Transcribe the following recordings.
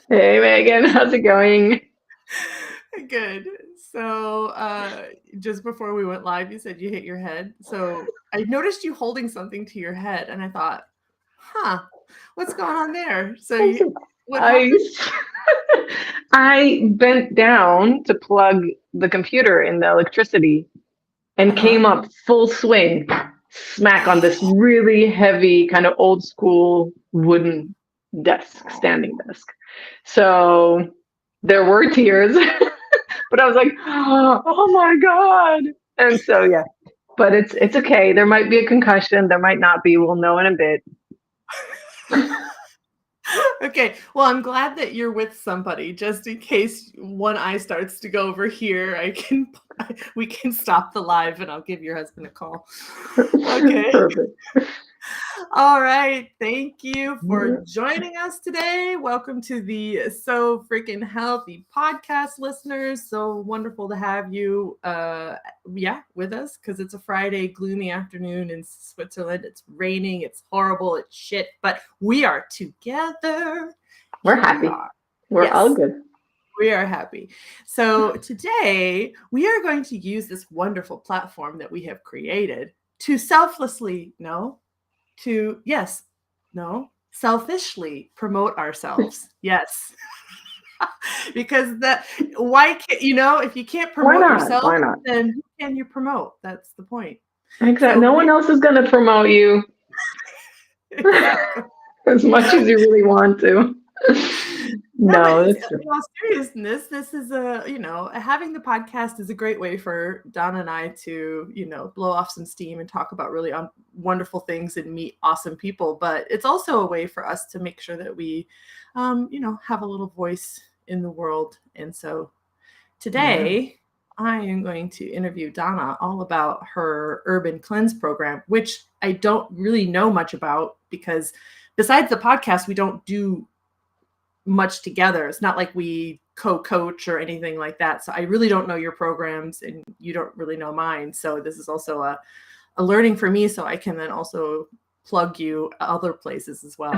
Hey Megan, how's it going? Good. So, just before we went live, you said you hit your head. So I noticed you holding something to your head, and I thought, huh, what's going on there? What I happened? I bent down to plug the computer in the electricity and Uh-huh. came up full swing, smack on this really heavy, kind of old school wooden desk, standing desk. So there were tears, but I was like, oh my God. And so yeah, but it's okay. There might be a concussion, there might not be. We'll know in a bit. Okay. Well, I'm glad that you're with somebody, just in case one eye starts to go over here. We can stop the live, and I'll give your husband a call. Okay. Perfect. All right. Thank you for joining us today. Welcome to the So Freaking Healthy podcast, listeners. So wonderful to have you with us, because it's a Friday, gloomy afternoon in Switzerland. It's raining, it's horrible, it's shit, but we are together. We're Here we happy. are. We're all Yes. good. We are happy. So today we are going to use this wonderful platform that we have created to selfishly promote ourselves. Yes. Because why can't, if you can't Why promote not? yourself, Why not? then who can you promote? That's the point. Exactly. So No one else is going to promote you exactly. as much as you really want to. No, but No, that's true. in all seriousness, this is having the podcast is a great way for Donna and I to, blow off some steam and talk about really wonderful things and meet awesome people. But it's also a way for us to make sure that we, have a little voice in the world. And so Yeah. today I am going to interview Donna all about her Urban Cleanse program, which I don't really know much about, because besides the podcast, we don't do much together. It's not like we co-coach or anything like that. So I really don't know your programs, and you don't really know mine. So this is also a learning for me, so I can then also plug you other places as well.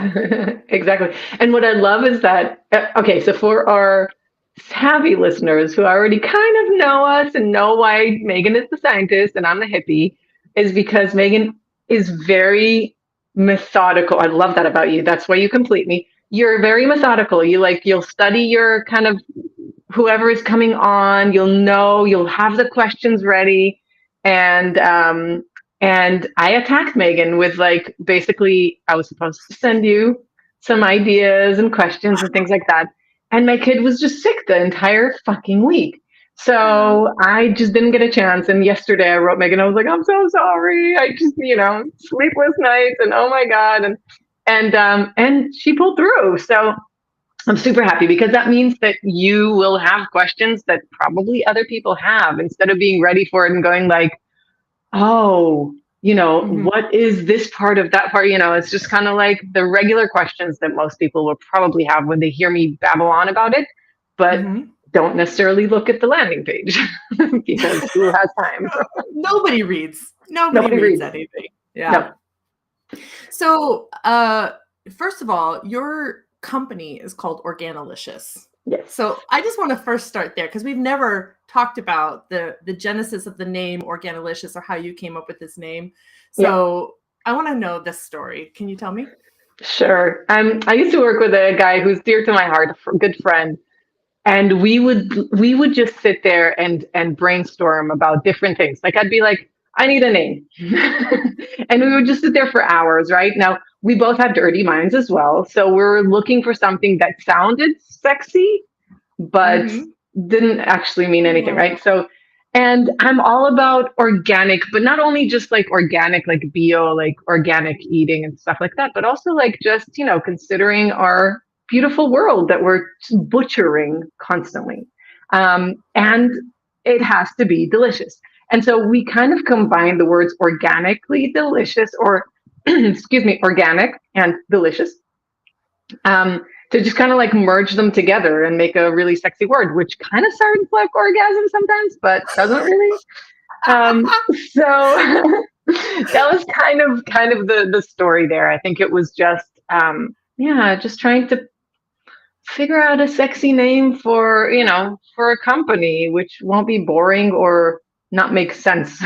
Exactly. And what I love is that, okay, so for our savvy listeners who already kind of know us and know why Megan is the scientist and I'm the hippie, is because Megan is very methodical. I love that about you. That's why you complete me. You're very methodical. You'll study your kind of whoever is coming on, you'll have the questions ready. And I attacked Megan with, like, basically I was supposed to send you some ideas and questions and things like that. And my kid was just sick the entire fucking week. So I just didn't get a chance. And yesterday I wrote Megan, I was like, I'm so sorry. I just, sleepless nights and oh my God. And she pulled through. So I'm super happy because that means that you will have questions that probably other people have, instead of being ready for it and going like, oh, Mm-hmm. what is this part of that part? It's just kind of like the regular questions that most people will probably have when they hear me babble on about it, but Mm-hmm. don't necessarily look at the landing page because who has time? Nobody reads. Nobody Nobody reads reads. anything. Yeah. No. So, first of all, your company is called Organolicious. Yes. So I just want to first start there, because we've never talked about the genesis of the name Organolicious, or how you came up with this name. Yeah. So I want to know this story. Can you tell me? Sure. I used to work with a guy who's dear to my heart, a good friend, and we would just sit there and brainstorm about different things. Like, I'd be like, I need a name. And we would just sit there for hours. Right now, we both have dirty minds as well, so we're looking for something that sounded sexy but Mm-hmm. didn't actually mean anything, Oh. right? So, and I'm all about organic, but not only just like organic, like bio, like organic eating and stuff like that, but also like just, considering our beautiful world that we're butchering constantly. And it has to be delicious. And so we kind of combine the words organically delicious, or excuse me, organic and delicious, to just kind of like merge them together and make a really sexy word, which kind of sounds like orgasm sometimes, but doesn't really. So that was kind of the story there. I think it was just, yeah, just trying to figure out a sexy name for, for a company, which won't be boring or not make sense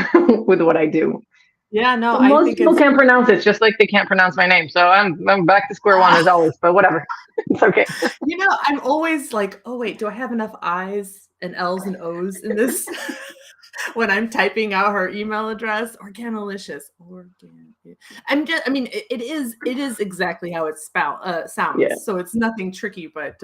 with what I do. Yeah, no, But I most think people it's can't pronounce it, just like they can't pronounce my name. So I'm back to square one as always, but whatever. It's okay. I'm always like, oh wait, do I have enough I's and L's and O's in this? When I'm typing out her email address, Organolicious. It is exactly how it sounds. Yeah. So it's nothing tricky, but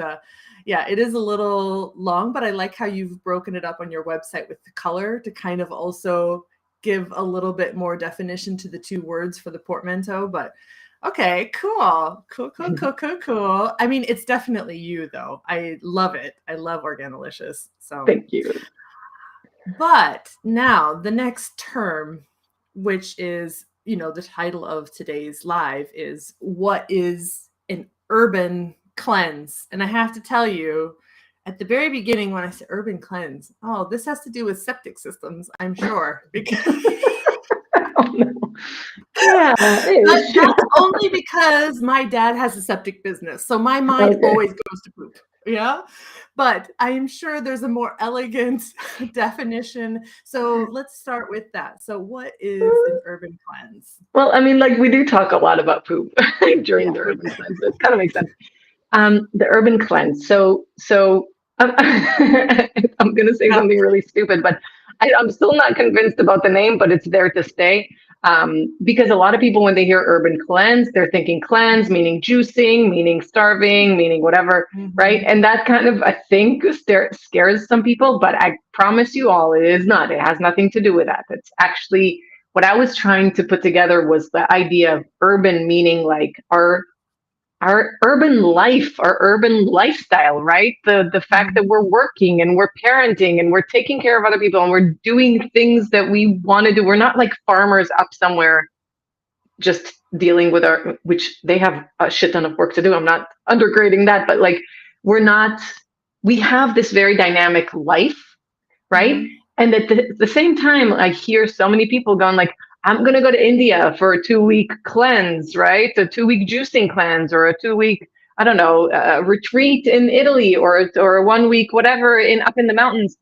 yeah, it is a little long, but I like how you've broken it up on your website with the color to kind of also give a little bit more definition to the two words for the portmanteau. But okay, cool. I mean, it's definitely you though. I love it. I love Organolicious. So Thank you. but now the next term, which is, the title of today's live is what is an urban cleanse? And I have to tell you, at the very beginning, when I said urban cleanse, oh, this has to do with septic systems, I'm sure. Because Oh, no. Yeah, that's only because my dad has a septic business. So my mind always goes to poop. Yeah. But I am sure there's a more elegant definition. So let's start with that. So what is an urban cleanse? Well, I mean, like we do talk a lot about poop during the urban cleanse. So it kind of makes sense. The urban cleanse. So I'm going to say something really stupid, but I'm still not convinced about the name, but it's there to stay. Because a lot of people, when they hear urban cleanse, they're thinking cleanse, meaning juicing, meaning starving, meaning whatever, right? And that kind of, I think, scares some people, but I promise you all, it is not. It has nothing to do with that. It's actually what I was trying to put together was the idea of urban, meaning like our urban life, our urban lifestyle, right? The fact that we're working and we're parenting and we're taking care of other people and we're doing things that we want to do. We're not like farmers up somewhere just dealing with which they have a shit ton of work to do. I'm not undergrading that, but like we have this very dynamic life, right? And at the same time, I hear so many people going like, I'm going to go to India for a 2-week cleanse, right? A 2-week juicing cleanse or a 2-week, I don't know, retreat in Italy or a 1-week, whatever, up in the mountains.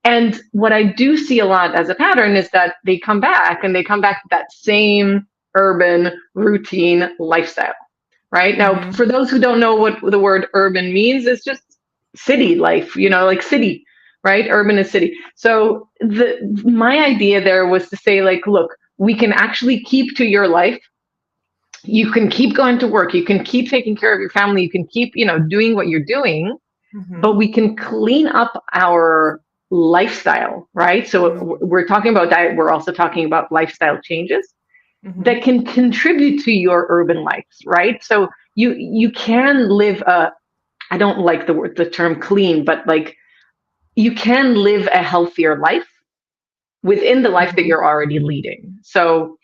And what I do see a lot as a pattern is that they come back to that same urban routine lifestyle, right? Now, for those who don't know what the word urban means, it's just city life, like city, right? Urban is city. So my idea there was to say like, look, we can actually keep to your life. You can keep going to work. You can keep taking care of your family. You can keep, doing what you're doing, but we can clean up our lifestyle, right? So we're talking about diet. We're also talking about lifestyle changes that can contribute to your urban life, right? So you can live I don't like the term clean, but like you can live a healthier life within the life that you're already leading. So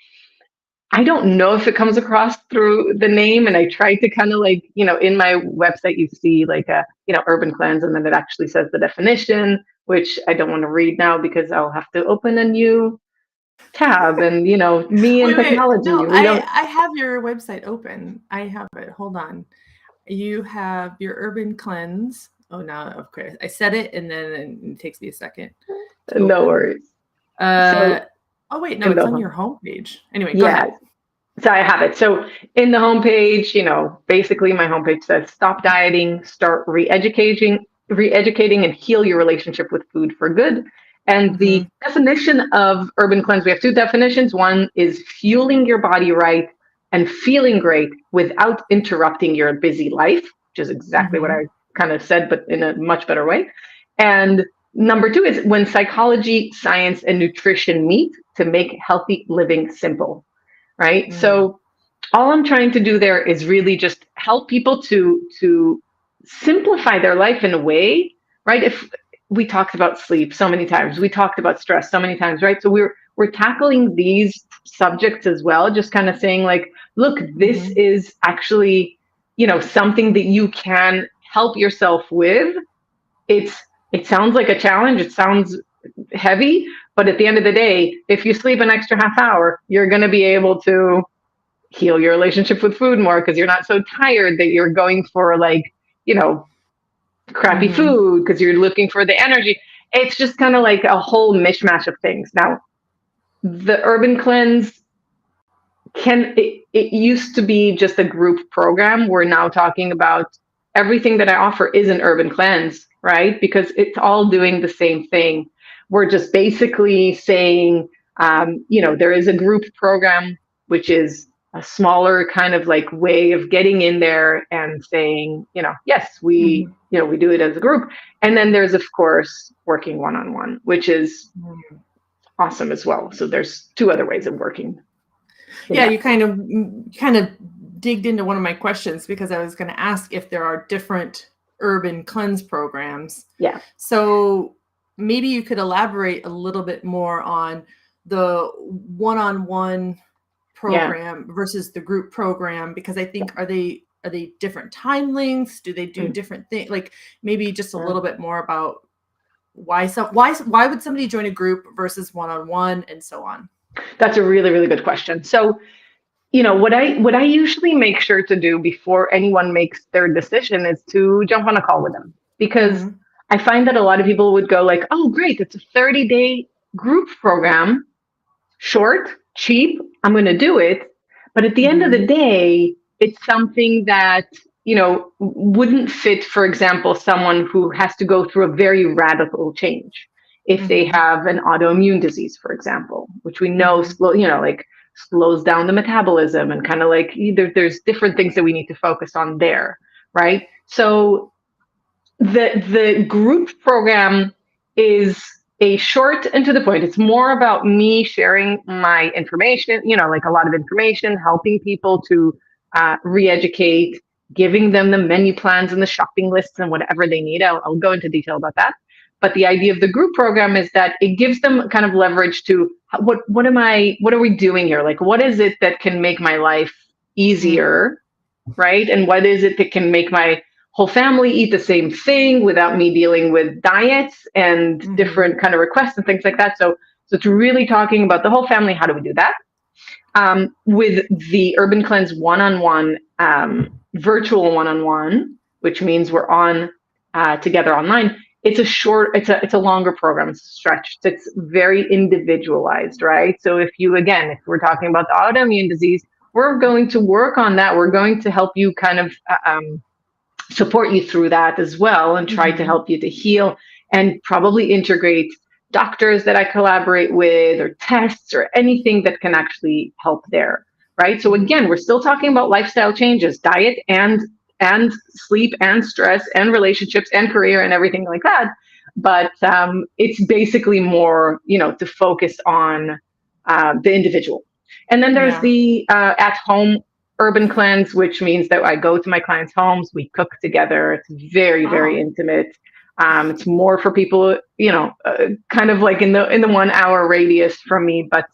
I don't know if it comes across through the name, and I tried to kind of like, in my website, you see like a, urban cleanse, and then it actually says the definition, which I don't want to read now because I'll have to open a new tab and, me and technology. No, We don't. I have your website open. I have it. Hold on. You have your urban cleanse. Oh, now, of course, I said it, and then it takes me a second. No worries. Oh, wait, no, it's on your homepage. Anyway, go ahead. So I have it. So in the homepage, basically my homepage says stop dieting, start re-educating and heal your relationship with food for good. And the definition of urban cleanse, we have two definitions. One is fueling your body right and feeling great without interrupting your busy life, which is exactly what I kind of said, but in a much better way. And number two is when psychology, science, and nutrition meet to make healthy living simple, right? So all I'm trying to do there is really just help people to simplify their life in a way, right? If we talked about sleep so many times, we talked about stress so many times, right? So we're tackling these subjects as well, just kind of saying like, look, this is actually, something that you can help yourself with. It sounds like a challenge. It sounds heavy, but at the end of the day, if you sleep an extra half hour, you're going to be able to heal your relationship with food more because you're not so tired that you're going for like, crappy Mm-hmm. food because you're looking for the energy. It's just kind of like a whole mishmash of things. Now, the urban cleanse it used to be just a group program. We're now talking about everything that I offer is an urban cleanse, right? Because it's all doing the same thing. We're just basically saying, there is a group program, which is a smaller kind of like way of getting in there and saying, yes, Mm-hmm. we do it as a group. And then there's, of course, working one-on-one, which is awesome as well. So there's two other ways of working. Yeah, you kind of digged into one of my questions, because I was going to ask if there are different urban cleanse programs. Yeah. So maybe you could elaborate a little bit more on the one-on-one program versus the group program, because I think are they different time lengths? Do they do different things? Like maybe just a little bit more about why would somebody join a group versus one-on-one and so on? That's a really, really good question. So, what I usually make sure to do before anyone makes their decision is to jump on a call with them, because I find that a lot of people would go like, oh, great, it's a 30-day group program, short, cheap, I'm going to do it. But at the end of the day, it's something that, wouldn't fit, for example, someone who has to go through a very radical change. If they have an autoimmune disease, for example, which we know slows down the metabolism, and kind of like there's different things that we need to focus on there, right? So the group program is a short and to the point. It's more about me sharing my information, like a lot of information, helping people to re-educate, giving them the menu plans and the shopping lists and whatever they need. I'll go into detail about that. But the idea of the group program is that it gives them kind of leverage to what are we doing here? Like, what is it that can make my life easier, right? And what is it that can make my whole family eat the same thing without me dealing with diets and different kind of requests and things like that. So it's really talking about the whole family. How do we do that? With the Urban Cleanse one-on-one, virtual one-on-one, which means we're on together online. It's a longer program. It's stretched. It's very individualized, right? So if we're talking about the autoimmune disease, we're going to work on that. We're going to help you kind of support you through that as well, and try to help you to heal, and probably integrate doctors that I collaborate with, or tests, or anything that can actually help there, right? So again, we're still talking about lifestyle changes, diet and sleep and stress and relationships and career and everything like that. But it's basically more, to focus on the individual. And then there's the at-home urban cleanse, which means that I go to my clients' homes, we cook together. It's very, very intimate. It's more for people, kind of like in the 1 hour radius from me. But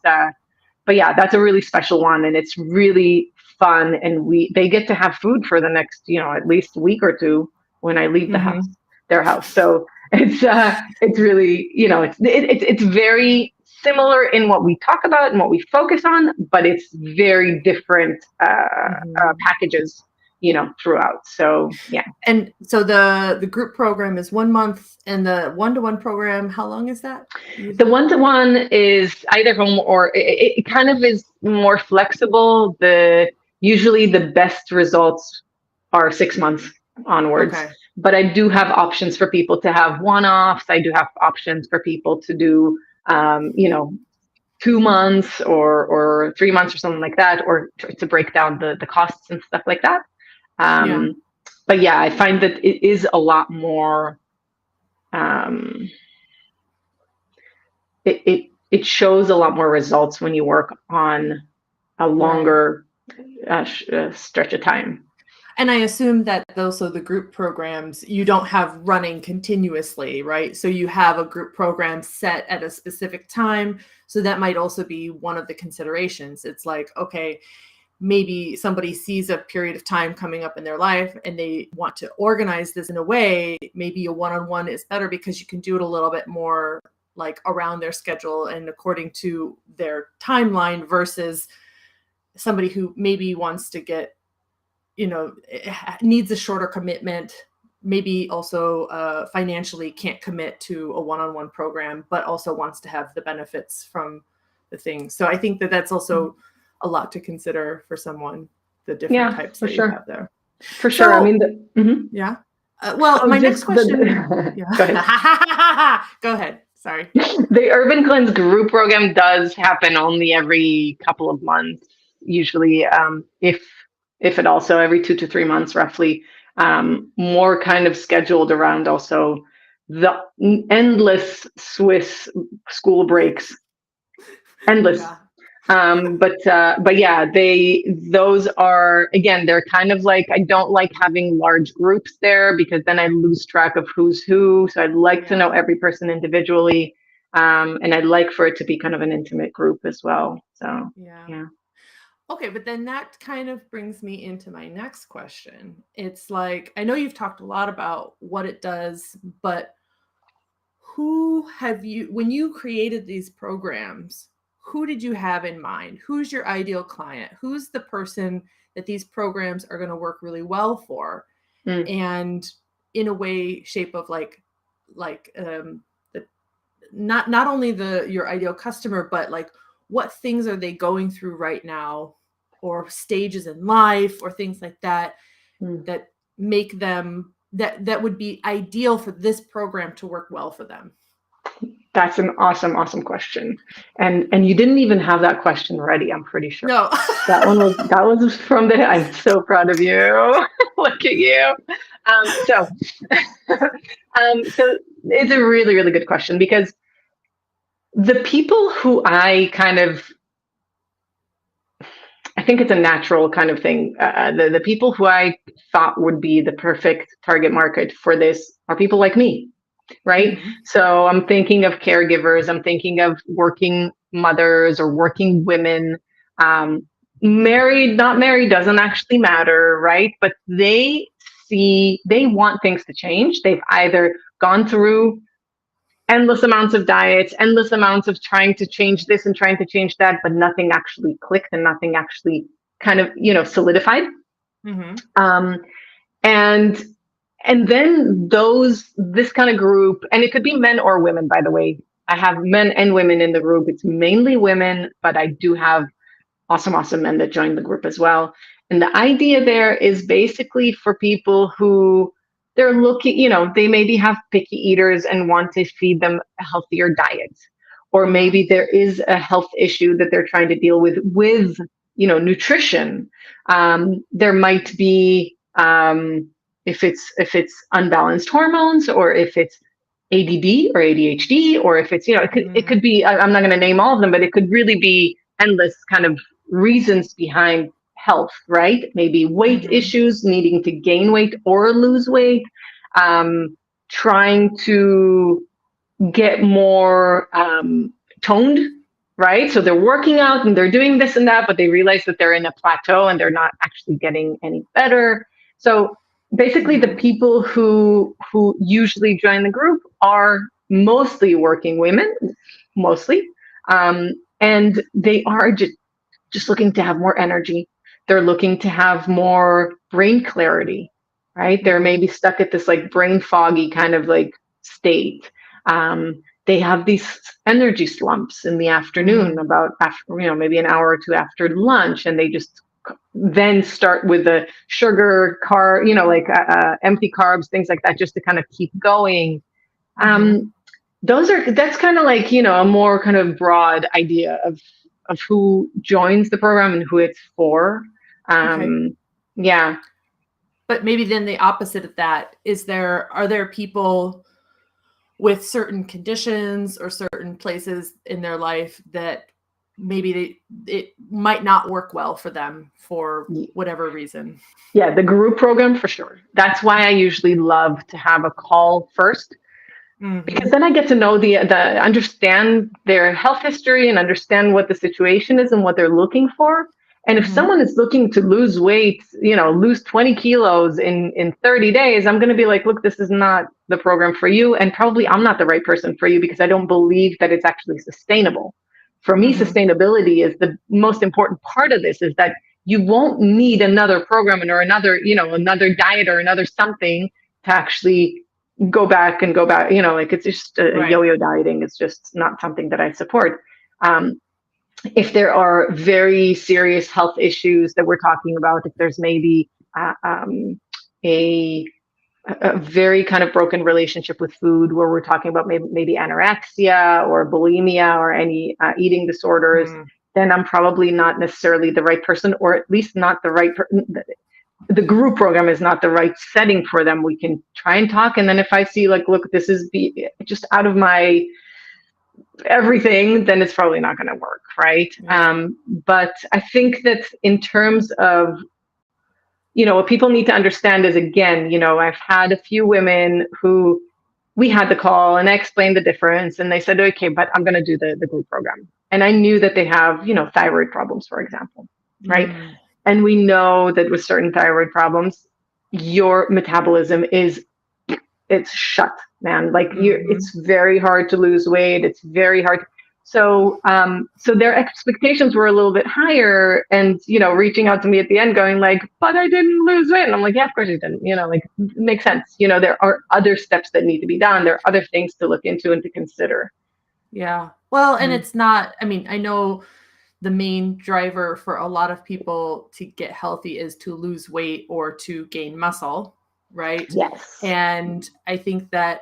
yeah, that's a really special one, and it's really fun. And they get to have food for the next, at least week or two when I leave their house. So it's really, it's very similar in what we talk about and what we focus on, but it's very different packages, throughout. So yeah. And so the group program is 1 month, and the one-to-one program, how long is that? The one-to-one is either home, or it kind of is more flexible. Usually the best results are 6 months onwards. Okay. But I do have options for people to have one-offs. I do have options for people to do 2 months or 3 months or something like that, or to break down the costs and stuff like that. But yeah, I find that it is a lot more, it shows a lot more results when you work on a longer stretch of time. And I assume that also the group programs, you don't have running continuously, right? So you have a group program set at a specific time. So that might also be one of the considerations. It's like, okay, maybe somebody sees a period of time coming up in their life and they want to organize this in a way. Maybe a one-on-one is better because you can do it a little bit more like around their schedule and according to their timeline, versus somebody who maybe wants to get, needs a shorter commitment, maybe also financially can't commit to a one-on-one program, but also wants to have the benefits from the thing. So I think that that's also a lot to consider for someone, the different types that you have there. For sure. I mean, yeah. Well, my next question. Go ahead. Go ahead. Sorry. The Urban Cleanse group program does happen only every couple of months, usually, if it also every 2 to 3 months, roughly. More kind of scheduled around also the endless Swiss school breaks. Endless. Yeah. But yeah, those are, again, they're kind of like, I don't like having large groups there because then I lose track of who's who. So I'd like to know every person individually. And I'd like for it to be kind of an intimate group as well. So, yeah. Okay, but then that kind of brings me into my next question. It's like, I know you've talked a lot about what it does, but when you created these programs, who did you have in mind? Who's your ideal client? Who's the person that these programs are going to work really well for? And in a way, shape of not only your ideal customer, but like what things are they going through right now, or stages in life, or things like that, that make them that would be ideal for this program to work well for them. That's an awesome question. And you didn't even have that question ready, I'm pretty sure. No. that was from the, I'm so proud of you. Look at you. So it's a really, really good question, because the people who I think it's a natural kind of thing. The people who I thought would be the perfect target market for this are people like me, right? So I'm thinking of caregivers, I'm thinking of working mothers or working women, married, not married, doesn't actually matter, right? But they want things to change. They've either gone through endless amounts of diets, endless amounts of trying to change this and trying to change that, but nothing actually clicked and nothing actually kind of, solidified. And then this kind of group, and it could be men or women, by the way. I have men and women in the group. It's mainly women, but I do have awesome men that join the group as well. And the idea there is basically for people who they're looking, they maybe have picky eaters and want to feed them a healthier diet. Or maybe there is a health issue that they're trying to deal with nutrition. There might be, if it's unbalanced hormones, or if it's ADD or ADHD, or if it's, it could be, I'm not going to name all of them, but it could really be endless kind of reasons behind health, right? Maybe weight issues, needing to gain weight or lose weight, trying to get more toned, right? So they're working out and they're doing this and that, but they realize that they're in a plateau and they're not actually getting any better. So basically the people who usually join the group are mostly working women, and they are just looking to have more energy. They're looking to have more brain clarity, right? They're maybe stuck at this like brain foggy kind of like state. They have these energy slumps in the afternoon, about after, maybe an hour or two after lunch, and they just then start with the sugar, empty carbs, things like that, just to kind of keep going. That's kind of like, a more kind of broad idea of who joins the program and who it's for. Yeah. But maybe then the opposite of that are there people with certain conditions or certain places in their life that maybe it might not work well for them for whatever reason? Yeah, the group program for sure. That's why I usually love to have a call first, because then I get to know understand their health history and understand what the situation is and what they're looking for. And if someone is looking to lose weight, lose 20 kilos in 30 days, I'm going to be like, look, this is not the program for you. And probably I'm not the right person for you, because I don't believe that it's actually sustainable. For me, sustainability is the most important part of this, is that you won't need another program or another diet or another something to actually go back, like it's just Right. yo-yo dieting is just not something that I support. If there are very serious health issues that we're talking about, if there's maybe a very kind of broken relationship with food, where we're talking about maybe anorexia or bulimia or any eating disorders, then I'm probably not necessarily the right person, or at least not the right the group program is not the right setting for them. We can try and talk, and then if I see like, look, this is just out of my everything, then it's probably not going to work, right? Yeah. But I think that in terms of, what people need to understand is, again, I've had a few women who we had the call and I explained the difference, and they said, okay, but I'm going to do the group program. And I knew that they have, thyroid problems, for example, right? And we know that with certain thyroid problems, your metabolism it's shut, man. Like it's very hard to lose weight. It's very hard. So their expectations were a little bit higher, and, reaching out to me at the end going like, but I didn't lose weight. And I'm like, yeah, of course you didn't, like, it makes sense. There are other steps that need to be done. There are other things to look into and to consider. Yeah. Well, and it's not, I mean, I know the main driver for a lot of people to get healthy is to lose weight or to gain muscle, right? Yes. And I think that,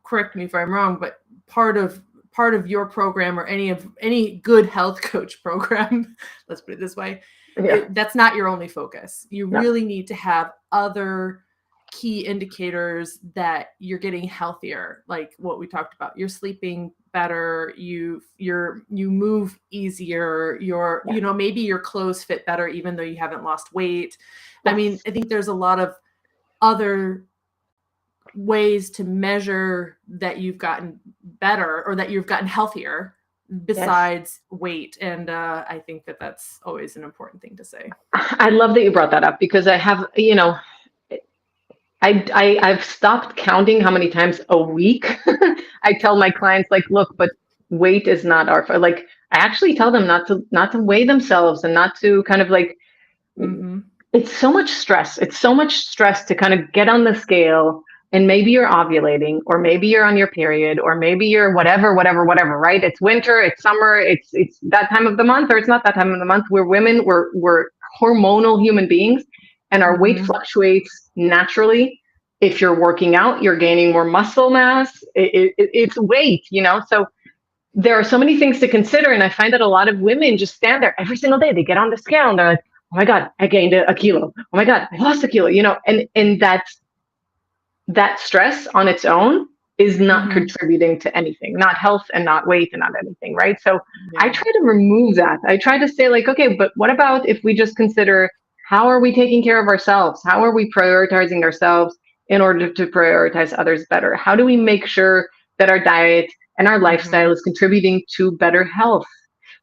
correct me if I'm wrong, but part of your program, or any good health coach program, let's put it this way, that's not your only focus. You really need to have other key indicators that you're getting healthier, like what we talked about. You're sleeping better, you move easier, maybe your clothes fit better even though you haven't lost weight. I mean, I think there's a lot of other ways to measure that you've gotten better or that you've gotten healthier besides weight. And I think that that's always an important thing to say. I love that you brought that up, because I have, I've stopped counting how many times a week I tell my clients, like, look, but weight is not like, I actually tell them not to weigh themselves, and not to kind of like, it's so much stress. It's so much stress to kind of get on the scale, and maybe you're ovulating, or maybe you're on your period, or maybe you're whatever, right? It's winter, it's summer, it's that time of the month, or it's not that time of the month. We're women, we're hormonal human beings, and our weight fluctuates naturally. If you're working out, you're gaining more muscle mass. It's weight, so there are so many things to consider. And I find that a lot of women just stand there every single day. They get on the scale and they're like, oh my God, I gained a kilo. Oh my God, I lost a kilo, and that stress on its own is not contributing to anything, not health and not weight and not anything, right? So I try to remove that. I try to say like, okay, but what about if we just consider, how are we taking care of ourselves? How are we prioritizing ourselves in order to prioritize others better? How do we make sure that our diet and our lifestyle is contributing to better health,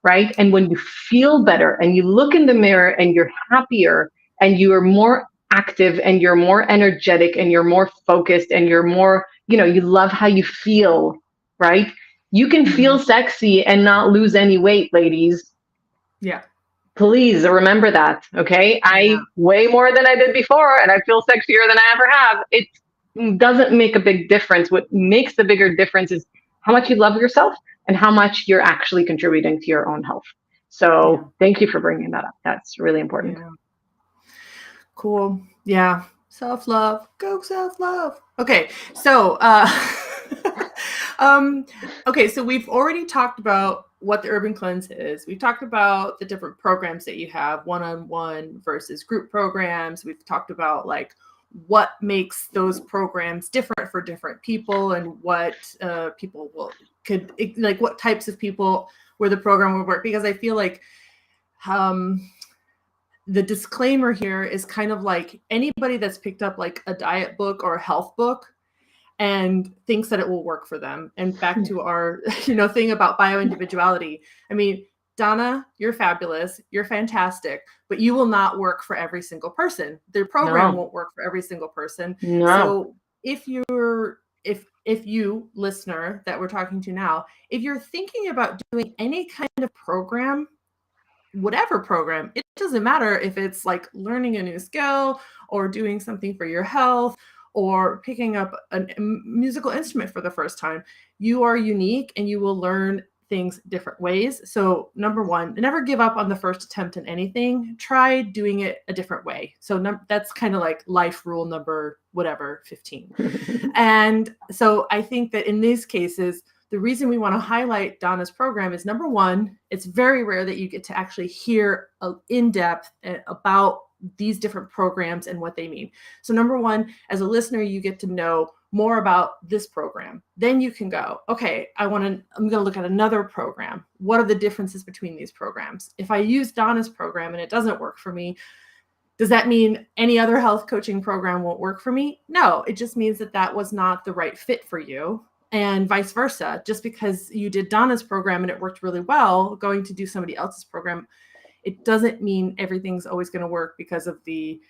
right? And when you feel better and you look in the mirror and you're happier and you are more active and you're more energetic and you're more focused and you're more, you love how you feel, right? You can feel sexy and not lose any weight, ladies. Yeah. Please remember that, okay? I weigh more than I did before, and I feel sexier than I ever have. It doesn't make a big difference. What makes the bigger difference is how much you love yourself and how much you're actually contributing to your own health. So thank you for bringing that up. That's really important. Yeah. Cool. Yeah. Self-love. Go self-love. Okay. So, okay. So we've already talked about what the Urban Cleanse is. We've talked about the different programs that you have, one-on-one versus group programs. We've talked about like what makes those programs different for different people, and what people what types of people where the program would work. Because I feel like, the disclaimer here is kind of like anybody that's picked up like a diet book or a health book and thinks that it will work for them. And back to our, thing about bioindividuality. I mean, Danna, you're fabulous. You're fantastic, but you will not work for every single person. The program won't work for every single person. No. So if you listener that we're talking to now, if you're thinking about doing any kind of program, whatever program. It doesn't matter if it's like learning a new skill or doing something for your health or picking up a musical instrument for the first time. You are unique and you will learn things different ways. So number one, never give up on the first attempt in anything. Try doing it a different way. So that's kind of like life rule number whatever 15. And so I think that in these cases, the reason we want to highlight Danna's program is number one, it's very rare that you get to actually hear in depth about these different programs and what they mean. So number one, as a listener, you get to know more about this program. Then you can go, okay, I'm going to look at another program. What are the differences between these programs? If I use Danna's program and it doesn't work for me, does that mean any other health coaching program won't work for me? No, it just means that that was not the right fit for you. And vice versa. Just because you did Danna's program and it worked really well, going to do somebody else's program, it doesn't mean everything's always going to work because of the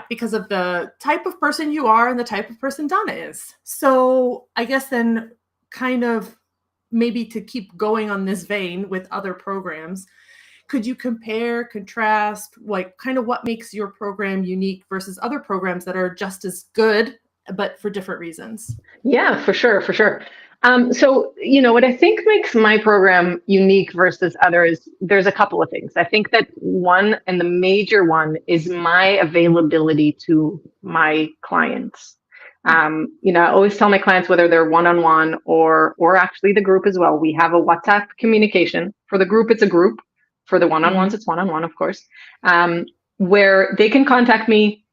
because of the type of person you are and the type of person Danna is. So I guess then kind of maybe to keep going on this vein with other programs, could you compare, contrast, like kind of what makes your program unique versus other programs that are just as good, but for different reasons? Yeah, for sure, for sure. So, what I think makes my program unique versus others, there's a couple of things. I think that one, and the major one, is my availability to my clients. I always tell my clients, whether they're one-on-one or actually the group as well, we have a WhatsApp communication. For the group, it's a group. For the one-on-ones, it's one-on-one, of course, where they can contact me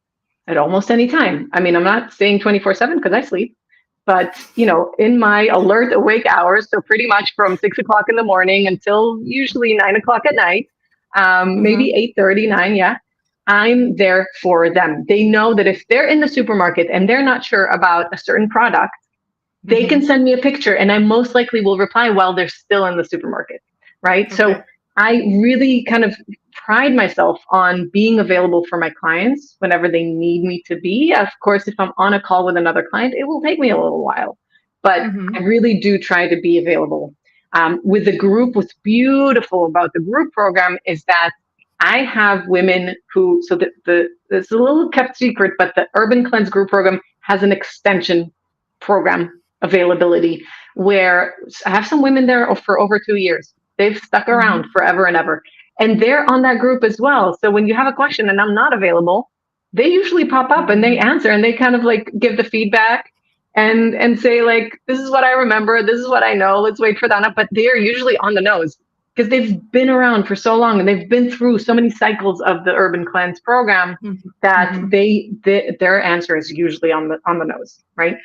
at almost any time. I mean, I'm not saying 24/7 because I sleep, but in my alert awake hours, so pretty much from 6 o'clock in the morning until usually 9 o'clock at night, maybe 8:30, 9, yeah, I'm there for them. They know that if they're in the supermarket and they're not sure about a certain product, they can send me a picture and I most likely will reply while they're still in the supermarket, right? Okay. So I really kind of pride myself on being available for my clients whenever they need me to be. Of course, if I'm on a call with another client, it will take me a little while, but I really do try to be available. With the group, what's beautiful about the group program is that I have women who, so it's a little kept secret, but the Urban Cleanse group program has an extension program availability where I have some women there for over 2 years. They've stuck around forever and ever. And they're on that group as well. So when you have a question and I'm not available, they usually pop up and they answer and they kind of like give the feedback and say like, this is what I remember. This is what I know. Let's wait for that. But they're usually on the nose because they've been around for so long and they've been through so many cycles of the Urban Cleanse program that their answer is usually on the nose, right?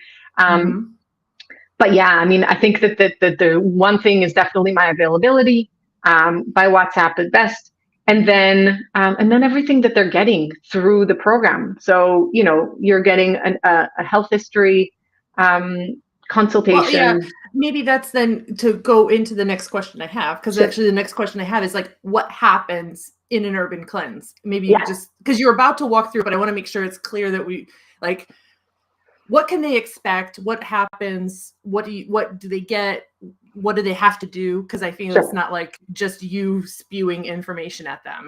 But yeah, I mean, I think that the one thing is definitely my availability by WhatsApp at best, and then everything that they're getting through the program. So you're getting a health history consultation. Well, yeah, maybe that's then to go into the next question I have, because actually the next question I have is like, what happens in an Urban Cleanse? Maybe just because you're about to walk through, but I want to make sure it's clear that we like. What can they expect? What happens? What do they get? What do they have to do? Because I feel it's not like just you spewing information at them.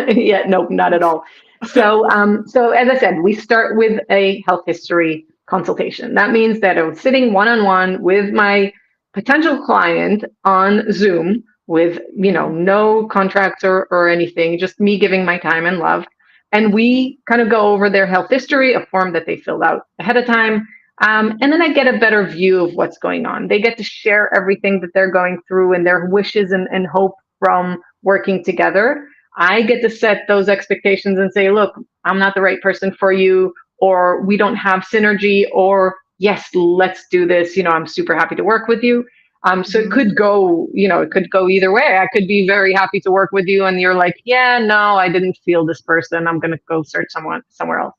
Yeah, nope, not at all. So as I said, we start with a health history consultation. That means that I'm sitting one-on-one with my potential client on Zoom with, no contracts or anything, just me giving my time and love. And we kind of go over their health history, a form that they filled out ahead of time. And then I get a better view of what's going on. They get to share everything that they're going through and their wishes and hope from working together. I get to set those expectations and say, look, I'm not the right person for you, or we don't have synergy, or yes, let's do this. I'm super happy to work with you. So it could go, either way. I could be very happy to work with you and you're like, yeah, no, I didn't feel this person. I'm going to go search somewhere else.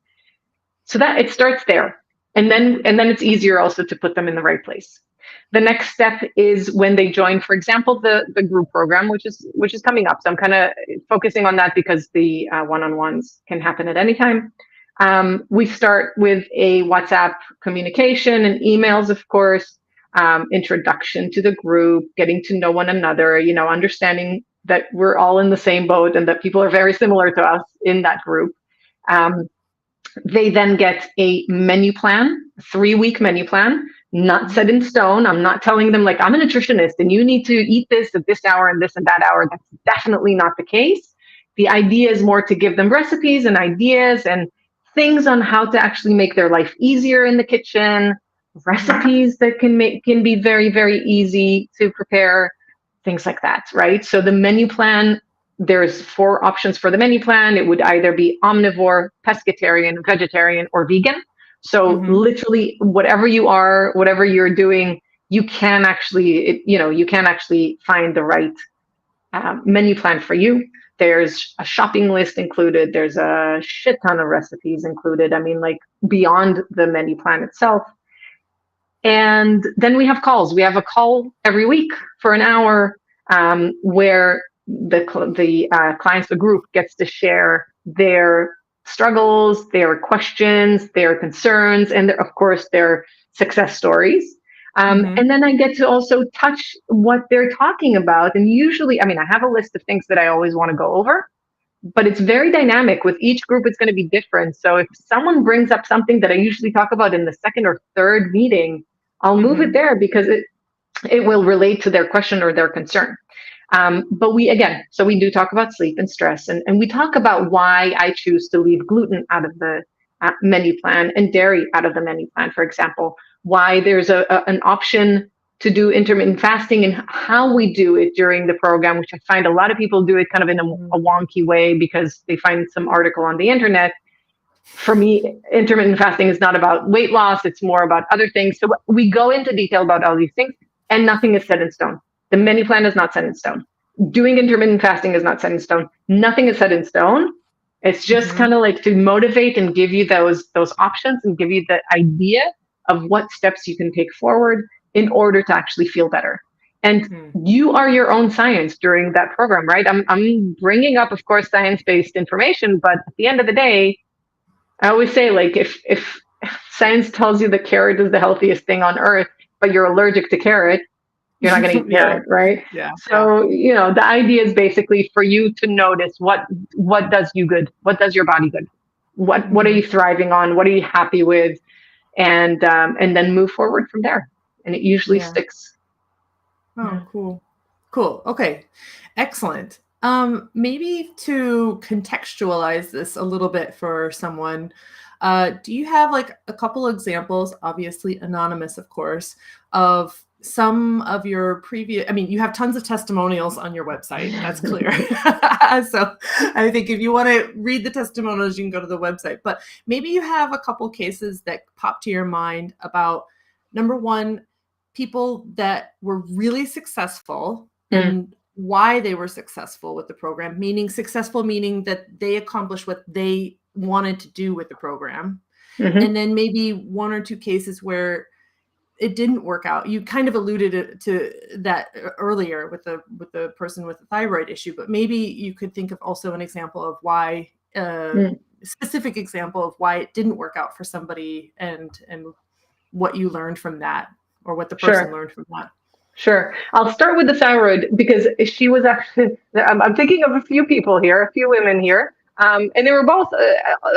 So that it starts there. And then it's easier also to put them in the right place. The next step is when they join, for example, the group program, which is coming up. So I'm kind of focusing on that because the one-on-ones can happen at any time. We start with a WhatsApp communication and emails, of course. introduction to the group, getting to know one another, understanding that we're all in the same boat and that people are very similar to us in that group. They then get a menu plan, 3-week menu plan, not set in stone. I'm not telling them like, I'm a nutritionist and you need to eat this at this hour and this and that hour. That's definitely not the case. The idea is more to give them recipes and ideas and things on how to actually make their life easier in the kitchen, recipes that can be very, very easy to prepare, things like that, right? So the menu plan, there's 4 options for the menu plan. It would either be omnivore, pescatarian, vegetarian, or vegan. So literally whatever you are, whatever you're doing, you can actually, you can actually find the right menu plan for you. There's a shopping list included. There's a shit ton of recipes included. I mean, like beyond the menu plan itself. And then we have calls. We have a call every week for an hour where the clients, the group gets to share their struggles, their questions, their concerns, and of course their success stories. And then I get to also touch what they're talking about. And usually, I mean, I have a list of things that I always want to go over, but it's very dynamic. With each group, it's going to be different. So if someone brings up something that I usually talk about in the second or third meeting, I'll move it there because it will relate to their question or their concern. But we do talk about sleep and stress, and we talk about why I choose to leave gluten out of the menu plan and dairy out of the menu plan, for example, why there's an option to do intermittent fasting and how we do it during the program, which I find a lot of people do it kind of in a wonky way because they find some article on the internet. For me, intermittent fasting is not about weight loss. It's more about other things. So we go into detail about all these things, and nothing is set in stone. The menu plan is not set in stone. Doing intermittent fasting is not set in stone. Nothing is set in stone. It's just kind of like to motivate and give you those options and give you the idea of what steps you can take forward in order to actually feel better. And you are your own science during that program, right? I'm bringing up, of course, science-based information, but at the end of the day, I always say, like, if science tells you that carrot is the healthiest thing on earth, but you're allergic to carrot, you're not going to eat carrot, right? Yeah. So, the idea is basically for you to notice what does you good, what does your body good, what are you thriving on, what are you happy with, and then move forward from there. And it usually sticks. Oh, cool. Okay, excellent. Maybe to contextualize this a little bit for someone, do you have like a couple examples, obviously anonymous, of course, of some of your previous, I mean, you have tons of testimonials on your website, that's clear. So I think if you want to read the testimonials, you can go to the website, but maybe you have a couple cases that pop to your mind about, number one, people that were really successful and why they were successful with the program, meaning that they accomplished what they wanted to do with the program. And then maybe 1 or 2 cases where it didn't work out. You kind of alluded to that earlier with the person with the thyroid issue, but maybe you could think of also an example of why, specific example of why it didn't work out for somebody and what you learned from that, or what the person learned from that. Sure. I'll start with the thyroid because she was actually, I'm thinking of a few people here, a few women here, and they were both,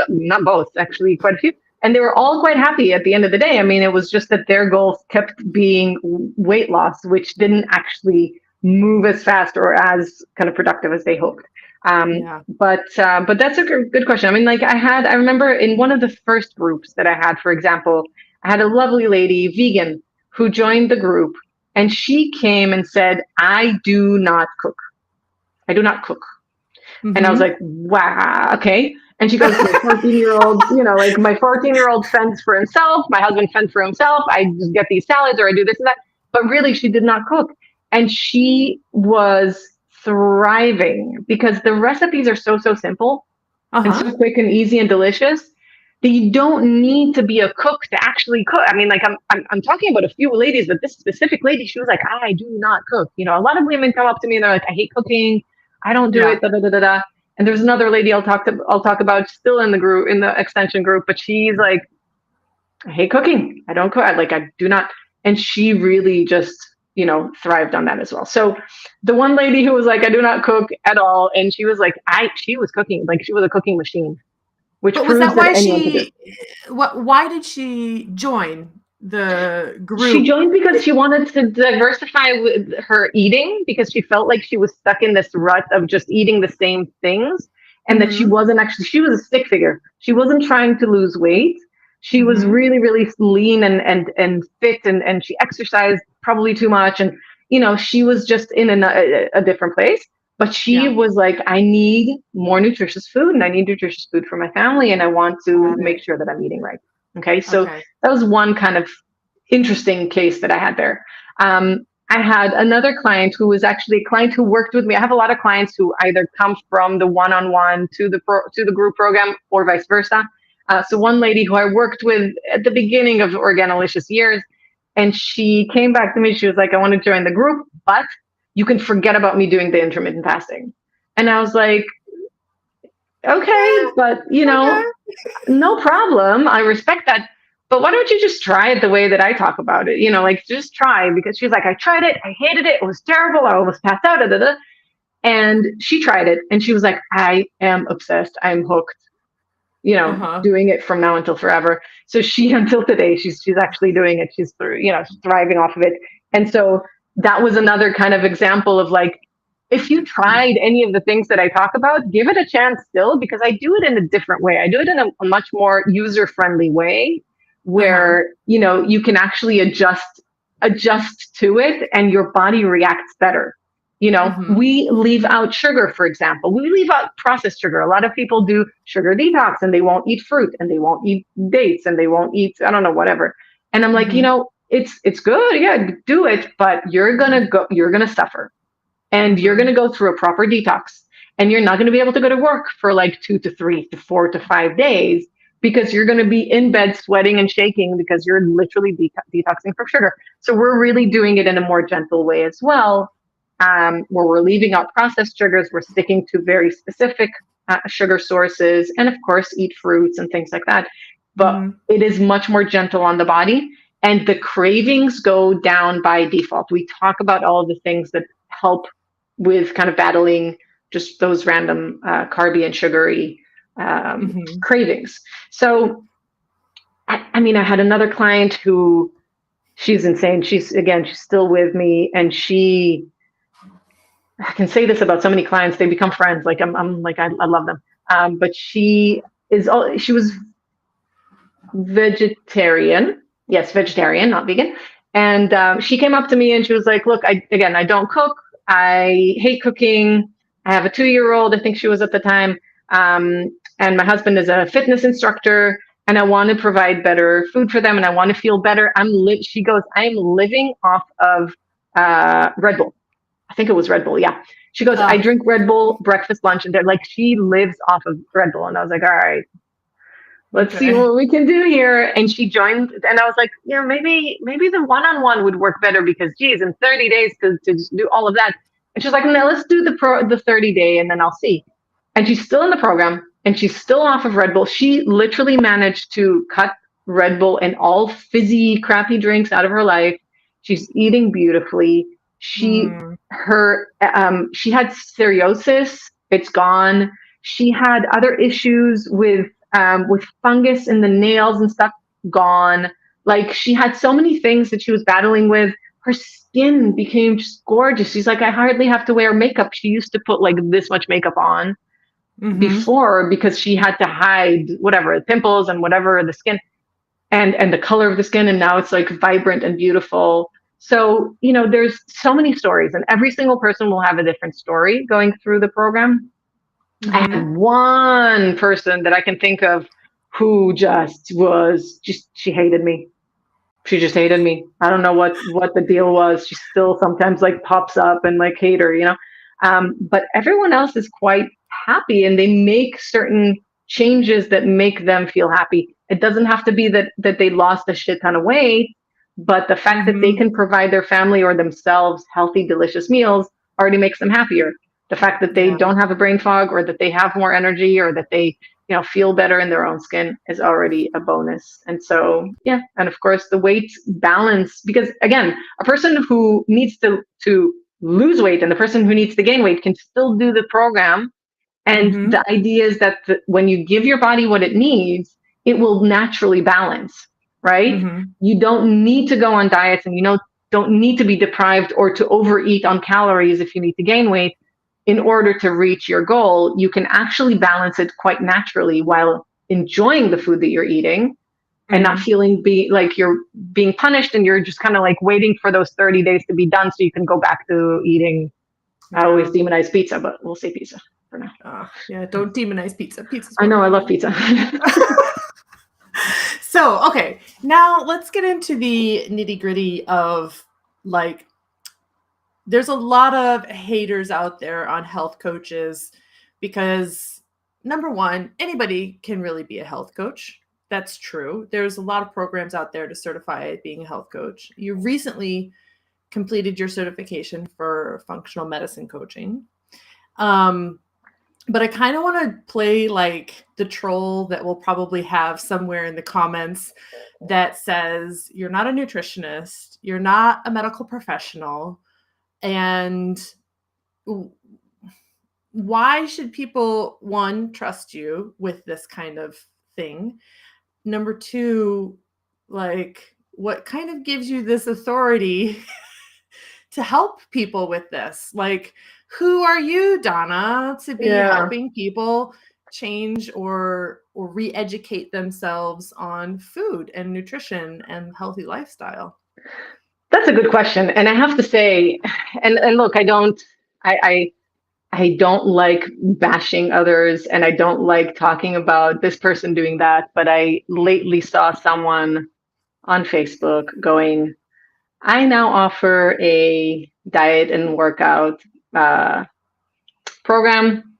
not both, actually quite a few, and they were all quite happy at the end of the day. I mean, it was just that their goals kept being weight loss, which didn't actually move as fast or as kind of productive as they hoped. But that's a good question. I mean, like I remember in one of the first groups that I had, for example, I had a lovely lady, vegan, who joined the group, and she came and said, I do not cook. I do not cook. And I was like, wow, okay. And she goes, my 14-year-old, like my 14-year-old fends for himself. My husband fends for himself. I just get these salads or I do this and that. But really, she did not cook. And she was thriving because the recipes are so simple and so quick and easy and delicious that you don't need to be a cook to actually cook. I mean, like I'm talking about a few ladies, but this specific lady, she was like, I do not cook. A lot of women come up to me and they're like, I hate cooking. I don't do it. Da, da, da, da, da. And there's another lady I'll talk about still in the group, in the extension group, but she's like, I hate cooking. I don't cook. I do not. And she really just, thrived on that as well. So the one lady who was like, I do not cook at all. And she was like, she was cooking, like she was a cooking machine, which But was proves that that why anyone can do it. why did she join the She group? joined because she wanted to diversify with her eating, because she felt like she was stuck in this rut of just eating the same things, and that she Mm-hmm. wasn't actually, she was a stick figure. She wasn't trying to lose weight. She was Mm-hmm. really, really lean and fit, and she exercised probably too much. And, she was just in a different place. But she Yeah. was like, I need more nutritious food, and I need nutritious food for my family, and I want to Got it. make sure that I'm eating right. Okay. So Okay. that was one kind of interesting case that I had there. I had another client who was actually a client who worked with me. I have a lot of clients who either come from the one-on-one to the group program, or vice versa. So one lady who I worked with at the beginning of Organolicious years, and she came back to me. She was like, I want to join the group, but you can forget about me doing the intermittent fasting. And I was like, okay, but Okay. no problem. I respect that. But why don't you just try it the way that I talk about it? Like just try, because she's like, I tried it. I hated it. It was terrible. I almost passed out. Da, da, da. And she tried it and she was like, I am obsessed. I'm hooked, Uh-huh. doing it from now until forever. So she, until today, she's actually doing it. She's, she's thriving off of it. And so that was another kind of example of like, if you tried any of the things that I talk about, give it a chance still, because I do it in a different way. I do it in a much more user-friendly way, Uh-huh. where, you can actually adjust to it and your body reacts better. Mm-hmm. We leave out sugar, for example. We leave out processed sugar. A lot of people do sugar detox and they won't eat fruit and they won't eat dates and they won't eat, I don't know, whatever. And I'm like, Mm-hmm. it's good. Yeah, do it, but you're going to suffer, and you're Mm-hmm. going to go through a proper detox, and you're not going to be able to go to work for like 2 to 3 to 4 to 5 days, because you're going to be in bed sweating and shaking because you're literally detoxing from sugar. So we're really doing it in a more gentle way as well, where we're leaving out processed sugars. We're sticking to very specific sugar sources, and of course eat fruits and things like that. But Mm-hmm. it is much more gentle on the body, and the cravings go down by default. We talk about all of the things that help with kind of battling just those random carby and sugary Mm-hmm. cravings. So, I mean, I had another client who, she's insane. She's still with me, and I can say this about so many clients, they become friends. Like I'm like, I love them. But she was vegetarian. Yes, vegetarian, not vegan. And she came up to me and she was like, look, I don't cook. I hate cooking. I have a 2-year-old, I think she was at the time. And my husband is a fitness instructor, and I want to provide better food for them, and I want to feel better. She goes, I'm living off of Red Bull. I think it was Red Bull. Yeah. She goes, I Uh, drink Red Bull breakfast, lunch, and dinner. Like, she lives off of Red Bull. And I was like, all right, let's see okay. what we can do here. And she joined, and I was like, maybe the one-on-one would work better, because geez, in 30 days to do all of that. And she's like, no, let's do the 30-day, and then I'll see. And she's still in the program, and she's still off of Red Bull. She literally managed to cut Red Bull and all fizzy, crappy drinks out of her life. She's eating beautifully. Hmm. She had cirrhosis. It's gone. She had other issues with fungus in the nails and stuff, gone. Like, she had so many things that she was battling with. Her skin became just gorgeous. She's like, I hardly have to wear makeup. She used to put like this much makeup on Mm-hmm. before, because she had to hide whatever, the pimples and whatever, the skin and the color of the skin. And now it's like vibrant and beautiful. So, there's so many stories, and every single person will have a different story going through the program. I Mm-hmm. had one person that I can think of who she hated me. She just hated me. I don't know what the deal was. She still sometimes like pops up and like hate her, but everyone else is quite happy, and they make certain changes that make them feel happy. It doesn't have to be that they lost a shit ton of weight, but the fact that they Mm-hmm. can provide their family or themselves healthy, delicious meals already makes them happier. The fact that they Yeah. don't have a brain fog, or that they have more energy, or that they feel better in their own skin is already a bonus. And so, yeah. And of course, the weight balance, because again, a person who needs to lose weight and the person who needs to gain weight can still do the program. And the idea is that when you give your body what it needs, it will naturally balance, right? You don't need to go on diets, and don't need to be deprived or to overeat on calories if you need to gain weight in order to reach your goal. You can actually balance it quite naturally while enjoying the food that you're eating and not feeling like you're being punished, and you're just kind of like waiting for those 30 days to be done so you can go back to eating. I always demonize pizza, but we'll say pizza for now. Yeah, don't demonize pizza. Pizza's I know, I love pizza. So, okay, now let's get into the nitty gritty of like, there's a lot of haters out there on health coaches because, number one, anybody can really be a health coach. That's true. There's a lot of programs out there to certify being a health coach. You recently completed your certification for functional medicine coaching. But I kind of want to play like the troll that we'll probably have somewhere in the comments that says, you're not a nutritionist, you're not a medical professional, and why should people, one, trust you with this kind of thing? Number two, like, what kind of gives you this authority to help people with this? Like, who are you, Danna, to be helping people change or re-educate themselves on food and nutrition and healthy lifestyle? That's a good question. And I have to say, and look, I don't like bashing others, and I don't like talking about this person doing that. But I lately saw someone on Facebook going, I now offer a diet and workout program.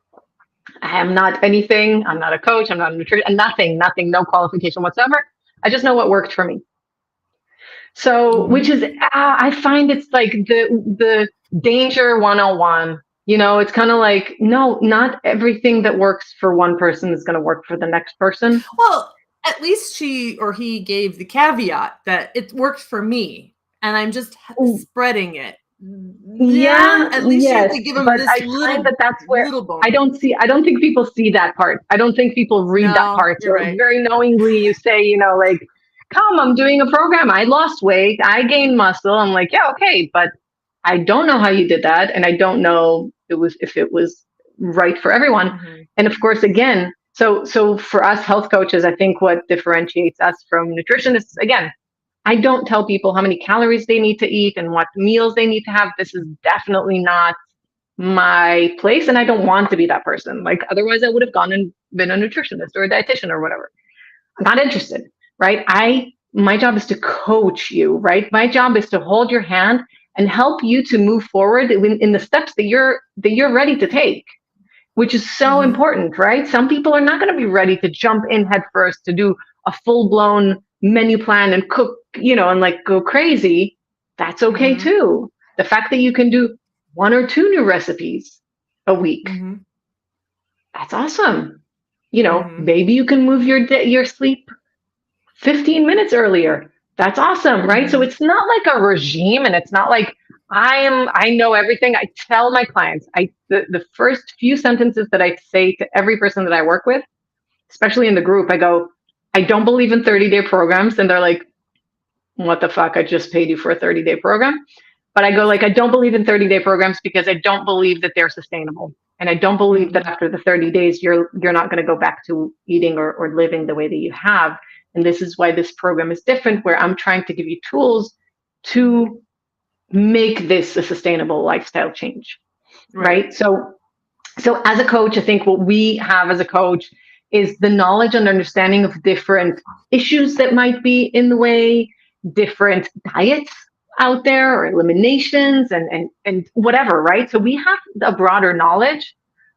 I am not anything. I'm not a coach. I'm not a nutrition. Nothing, no qualification whatsoever. I just know what worked for me. So, which is, I find it's like the danger 101. It's kind of like, no, not everything that works for one person is going to work for the next person. Well, at least she or he gave the caveat that it worked for me, and I'm just spreading it. Yeah, at least you have to give them but this I find that's where bonus. I don't think people see that part. I don't think people read that part. So right. Very knowingly you say, like, come, I'm doing a program. I lost weight. I gained muscle. I'm like, yeah, okay. But I don't know how you did that. And I don't know if it was right for everyone. And of course, again, so for us health coaches, I think what differentiates us from nutritionists, again, I don't tell people how many calories they need to eat and what meals they need to have. This is definitely not my place. And I don't want to be that person. Like, otherwise I would have gone and been a nutritionist or a dietitian or whatever. I'm not interested, right? My job is to coach you, right? My job is to hold your hand and help you to move forward in the steps that you're ready to take, which is so important, right? Some people are not going to be ready to jump in head first to do a full-blown menu plan and cook, and like go crazy. That's okay too. The fact that you can do 1 or 2 new recipes a week, that's awesome. Maybe you can move your sleep 15 minutes earlier. That's awesome, right? So it's not like a regime, and it's not like I know everything. I tell my clients, the first few sentences that I say to every person that I work with, especially in the group, I go, I don't believe in 30-day programs. And they're like, what the fuck? I just paid you for a 30-day program. But I go, like, I don't believe in 30-day programs because I don't believe that they're sustainable. And I don't believe that after the 30 days, you're not going to go back to eating or living the way that you have. And this is why this program is different, where I'm trying to give you tools to make this a sustainable lifestyle change, right? So as a coach, I think what we have as a coach is the knowledge and understanding of different issues that might be in the way, different diets out there or eliminations and whatever, right? So we have a broader knowledge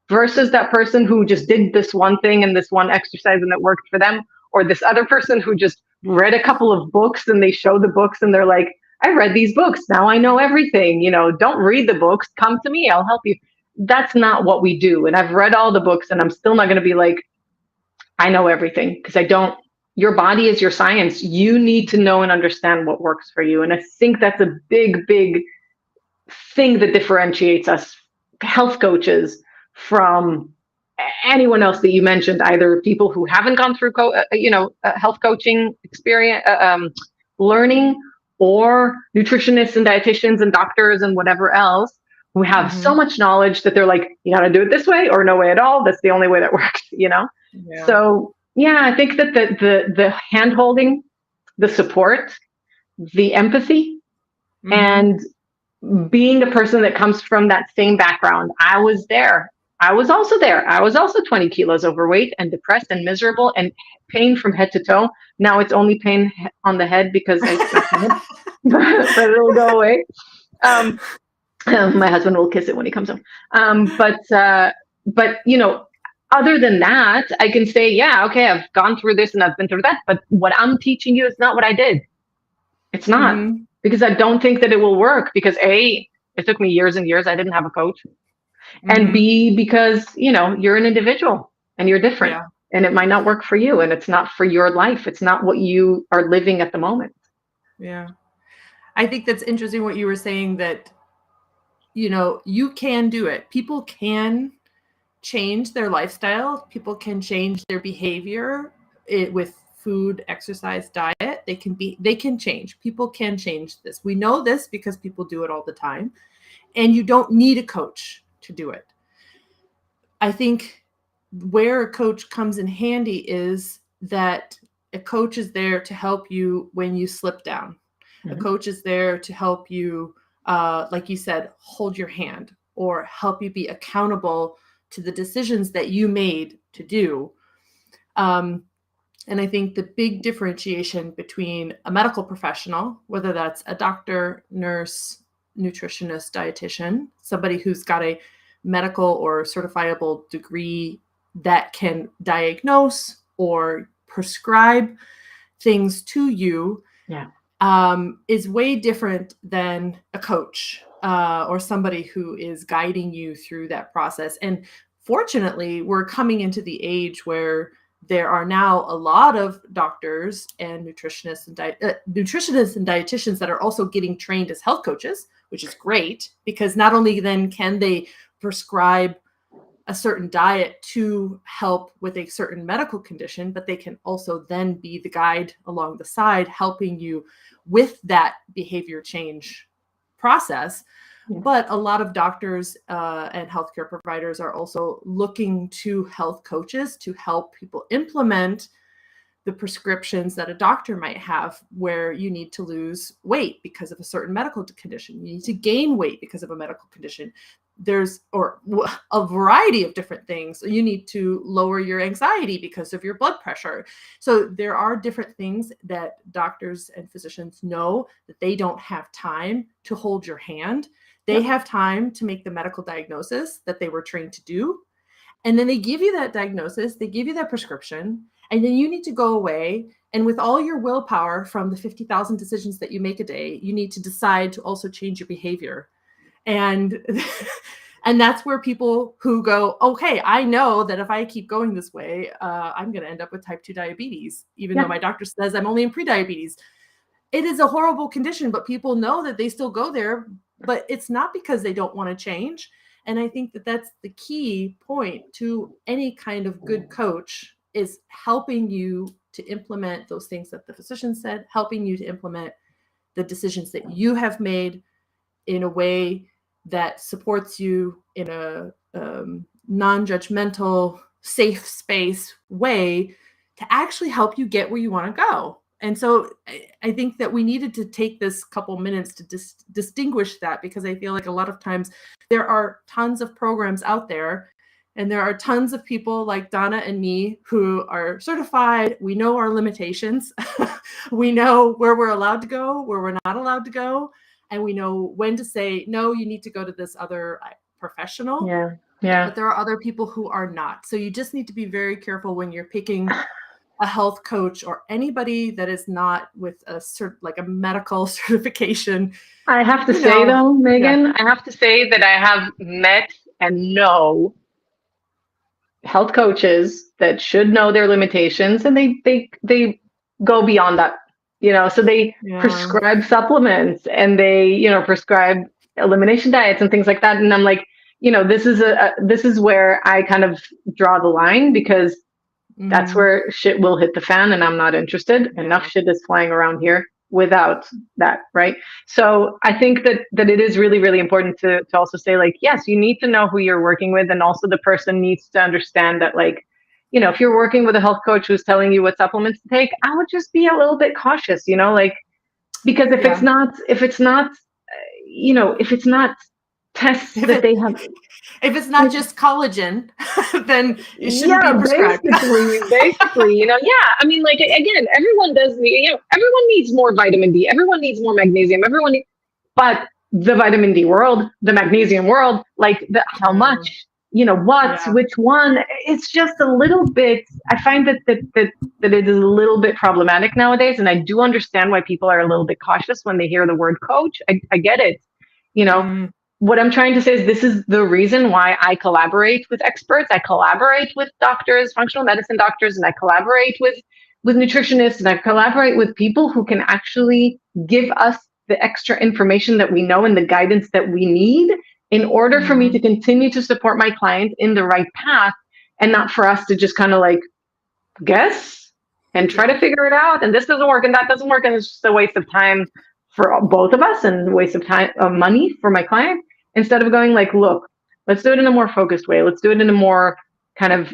versus that person who just did this one thing and this one exercise and it worked for them, or this other person who just read a couple of books and they show the books and they're like, I read these books, now I know everything. Don't read the books, come to me, I'll help you. That's not what we do. And I've read all the books and I'm still not going to be like, I know everything, because your body is your science. You need to know and understand what works for you. And I think that's a big, big thing that differentiates us health coaches from anyone else that you mentioned, either people who haven't gone through health coaching experience, learning, or nutritionists and dietitians and doctors and whatever else, who have so much knowledge that they're like, you got to do it this way or no way at all. That's the only way that works, Yeah. So yeah, I think that the hand holding, the support, the empathy, and being a person that comes from that same background. I was there. I was also there. I was also 20 kilos overweight and depressed and miserable and pain from head to toe. Now it's only pain on the head because I but it'll go away. My husband will kiss it when he comes home. But other than that, I can say, yeah, okay, I've gone through this and I've been through that. But what I'm teaching you is not what I did. It's not, because I don't think that it will work, because A, it took me years and years. I didn't have a coach. And B, because, you're an individual and you're different, and it might not work for you, and it's not for your life. It's not what you are living at the moment. Yeah. I think that's interesting what you were saying, that, you can do it. People can change their lifestyle. People can change their behavior with food, exercise, diet. They can change. People can change this. We know this because people do it all the time, and you don't need a coach to do it. I think where a coach comes in handy is that a coach is there to help you when you slip down. A coach is there to help you, like you said, hold your hand, or help you be accountable to the decisions that you made to do. And I think the big differentiation between a medical professional, whether that's a doctor, nurse, nutritionist, dietitian, somebody who's got a medical or certifiable degree that can diagnose or prescribe things to you, is way different than a coach or somebody who is guiding you through that process. And fortunately, we're coming into the age where there are now a lot of doctors and nutritionists and dietitians that are also getting trained as health coaches, which is great, because not only then can they prescribe a certain diet to help with a certain medical condition, but they can also then be the guide along the side, helping you with that behavior change process. But a lot of doctors and healthcare providers are also looking to health coaches to help people implement the prescriptions that a doctor might have, where you need to lose weight because of a certain medical condition. You need to gain weight because of a medical condition. There's a variety of different things. You need to lower your anxiety because of your blood pressure. So there are different things that doctors and physicians know that they don't have time to hold your hand. They have time to make the medical diagnosis that they were trained to do. And then they give you that diagnosis, they give you that prescription, and then you need to go away. And with all your willpower from the 50,000 decisions that you make a day, you need to decide to also change your behavior. And that's where people who go, okay, I know that if I keep going this way, I'm going to end up with type 2 diabetes, even though my doctor says I'm only in pre-diabetes. It is a horrible condition, but people know that they still go there. But it's not because they don't want to change. And I think that that's the key point to any kind of good coach, is helping you to implement those things that the physician said, helping you to implement the decisions that you have made in a way that supports you in a non-judgmental, safe space way to actually help you get where you want to go. And so I think that we needed to take this couple minutes to distinguish that, because I feel like a lot of times there are tons of programs out there, and there are tons of people like Danna and me who are certified. We know our limitations. We know where we're allowed to go, where we're not allowed to go. And we know when to say, no, you need to go to this other professional. Yeah. But there are other people who are not. So you just need to be very careful when you're picking a health coach or anybody that is not with a medical certification. I have to say though, Megan, I have to say that I have met and know health coaches that should know their limitations, and they go beyond that, so they Yeah. prescribe supplements, and they, prescribe elimination diets and things like that. And I'm like, this is where I kind of draw the line, because that's where shit will hit the fan, and I'm not interested. Yeah. Enough shit is flying around here without that, right? So I think that it is really, really important to also say, like, yes, you need to know who you're working with, and also the person needs to understand that, like, if you're working with a health coach who's telling you what supplements to take, I would just be a little bit cautious, like, because if it's not, if it's not tests that they have. If it's not just collagen, then it shouldn't be prescribed. basically, yeah. I mean, like, again, everyone does, everyone needs more vitamin D. Everyone needs more magnesium. But the vitamin D world, the magnesium world, like, how much, which one, it's just a little bit, I find that it is a little bit problematic nowadays. And I do understand why people are a little bit cautious when they hear the word coach. I get it, What I'm trying to say is, this is the reason why I collaborate with experts. I collaborate with doctors, functional medicine doctors, and I collaborate with nutritionists, and I collaborate with people who can actually give us the extra information that we know and the guidance that we need in order for me to continue to support my client in the right path, and not for us to just kind of like guess and try to figure it out. And this doesn't work and that doesn't work. And it's just a waste of time for both of us, and waste of time, money for my client, instead of going like, look, let's do it in a more focused way. Let's do it in a more kind of,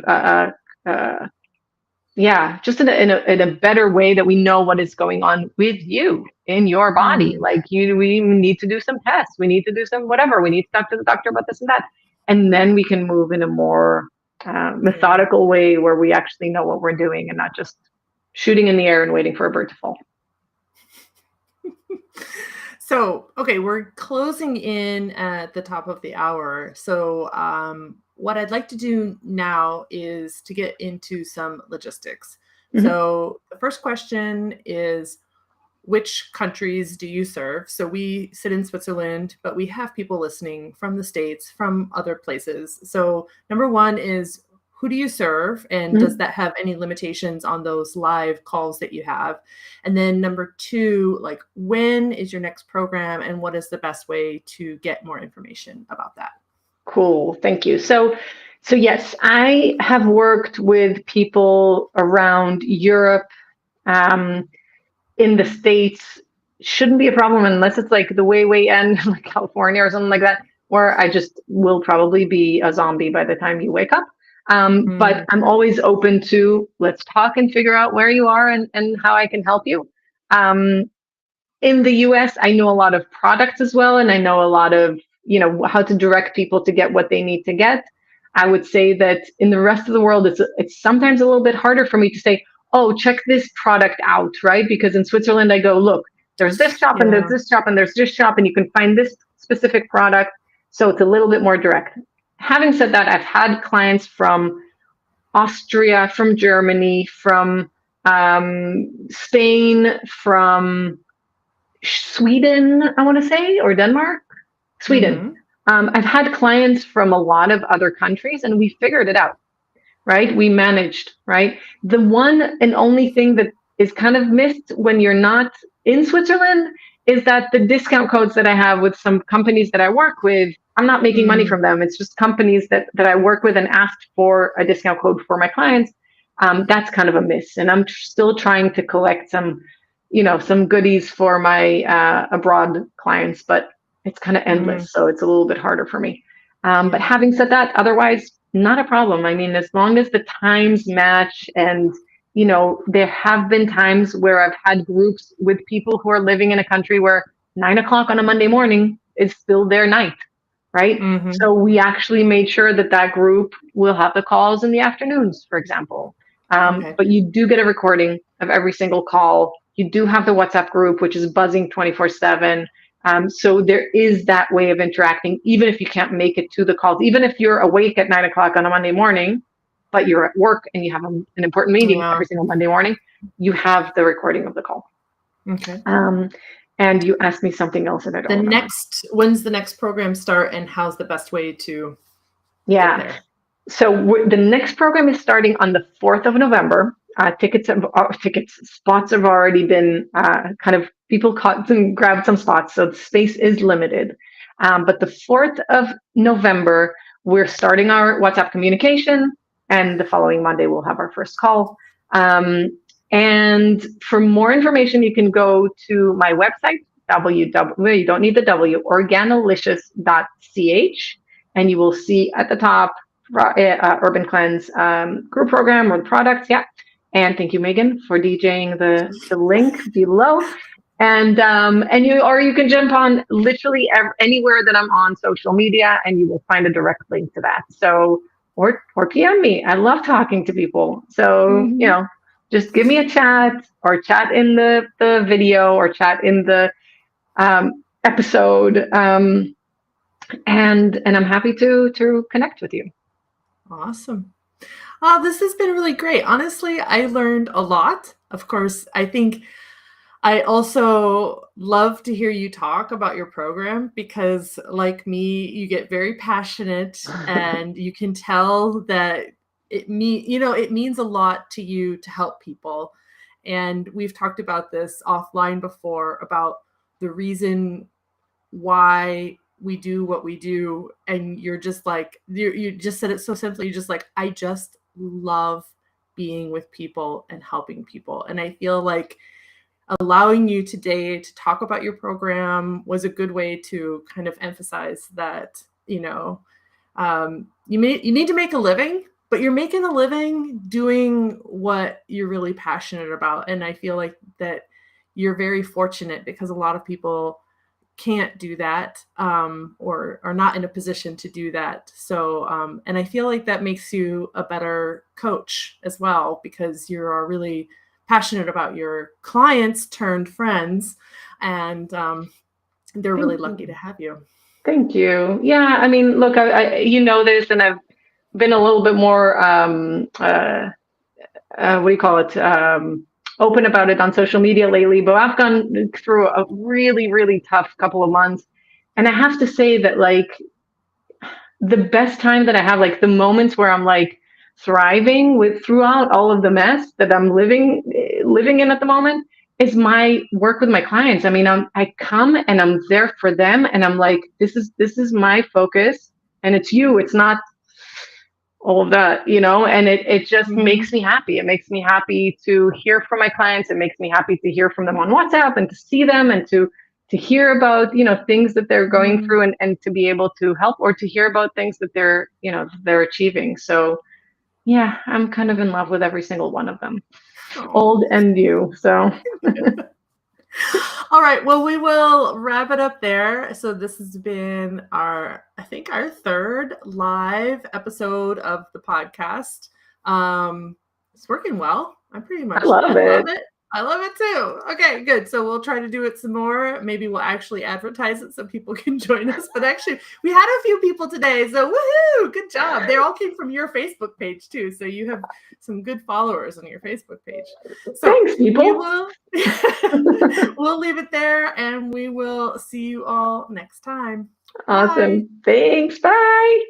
just in a better way, that we know what is going on with you in your body. Like, we need to do some tests. We need to do some whatever. We need to talk to the doctor about this and that. And then we can move in a more methodical way, where we actually know what we're doing and not just shooting in the air and waiting for a bird to fall. So, okay, we're closing in at the top of the hour. So, what I'd like to do now is to get into some logistics. So, the first question is, which countries do you serve? So, we sit in Switzerland, but we have people listening from the States, from other places. So, number one is, who do you serve? And does that have any limitations on those live calls that you have? And then number two, like, when is your next program, and what is the best way to get more information about that? Cool. Thank you. So yes, I have worked with people around Europe, in the States. Shouldn't be a problem, unless it's like the way end, like California or something like that, where I just will probably be a zombie by the time you wake up. But I'm always open to, let's talk and figure out where you are and how I can help you. In the US, I know a lot of products as well, and I know a lot of, how to direct people to get what they need to get. I would say that in the rest of the world, it's sometimes a little bit harder for me to say, oh, check this product out, right? Because in Switzerland, I go, look, there's this shop and there's this shop and there's this shop, and you can find this specific product. So it's a little bit more direct. Having said that, I've had clients from Austria, from Germany, from Spain, from Sweden, I want to say, or Denmark, Sweden. I've had clients from a lot of other countries, and we figured it out, right? We managed, right? The one and only thing that is kind of missed when you're not in Switzerland is that the discount codes that I have with some companies that I work with, I'm not making money from them. It's just companies that I work with and asked for a discount code for my clients. That's kind of a miss. And I'm still trying to collect some goodies for my abroad clients, but it's kind of endless. So it's a little bit harder for me. But having said that, otherwise, not a problem. I mean, as long as the times match, and there have been times where I've had groups with people who are living in a country where 9:00 on a Monday morning is still their night, right? So we actually made sure that group will have the calls in the afternoons, for example. But you do get a recording of every single call. You do have the WhatsApp group, which is buzzing 24/7. So there is that way of interacting, even if you can't make it to the calls, even if you're awake at 9:00 on a Monday morning, but you're at work and you have an important meeting every single Monday morning, you have the recording of the call. Okay. And you asked me something else, and I don't remember. When's the next program start, and how's the best way to get there? the next program is starting on the 4th of November. Spots have already been kind of, people caught and grabbed some spots, so the space is limited. But the 4th of November, we're starting our WhatsApp communication, and the following Monday we'll have our first call. And for more information, you can go to my website, you don't need the W, organolicious.ch, and you will see at the top Urban Cleanse group program or the products. Yeah. And thank you, Megan, for DJing the link below. And you can jump on literally anywhere that I'm on social media, and you will find a direct link to that. So, or PM me. I love talking to people. So, just give me a chat, or chat in the video, or chat in the episode. And I'm happy to connect with you. Awesome. This has been really great. Honestly, I learned a lot. Of course, I think I also love to hear you talk about your program, because like me, you get very passionate and you can tell that it means a lot to you to help people. And we've talked about this offline before, about the reason why we do what we do. And you're just like, you just said it so simply. You're just like, I just love being with people and helping people. And I feel like allowing you today to talk about your program was a good way to kind of emphasize that, you need to make a living, but you're making a living doing what you're really passionate about. And I feel like that you're very fortunate, because a lot of people can't do that, or are not in a position to do that. So, and I feel like that makes you a better coach as well, because you are really passionate about your clients turned friends, and they're really lucky to have you. Thank you. Yeah, I mean, look, I this, and I've been a little bit more what do you call it? Open about it on social media lately, but I've gone through a really, really tough couple of months. And I have to say that, like, the best time that I have, like the moments where I'm like thriving throughout all of the mess that I'm living in at the moment, is my work with my clients. I mean, I come and I'm there for them, and I'm like, this is my focus, and it's you. It's not all of that, and it just makes me happy. It makes me happy to hear from my clients. It makes me happy to hear from them on WhatsApp, and to see them, and to hear about, things that they're going through, and to be able to help, or to hear about things that they're achieving. So yeah, I'm kind of in love with every single one of them, old and new. So all right, well, we will wrap it up there. So this has been our third live episode of the podcast. It's working well. I love it. I love it too. Okay, good. So we'll try to do it some more. Maybe we'll actually advertise it so people can join us. But actually, we had a few people today. So woohoo! Good job. They all came from your Facebook page too. So you have some good followers on your Facebook page. So thanks, people. We'll leave it there, and we will see you all next time. Awesome. Bye. Thanks. Bye.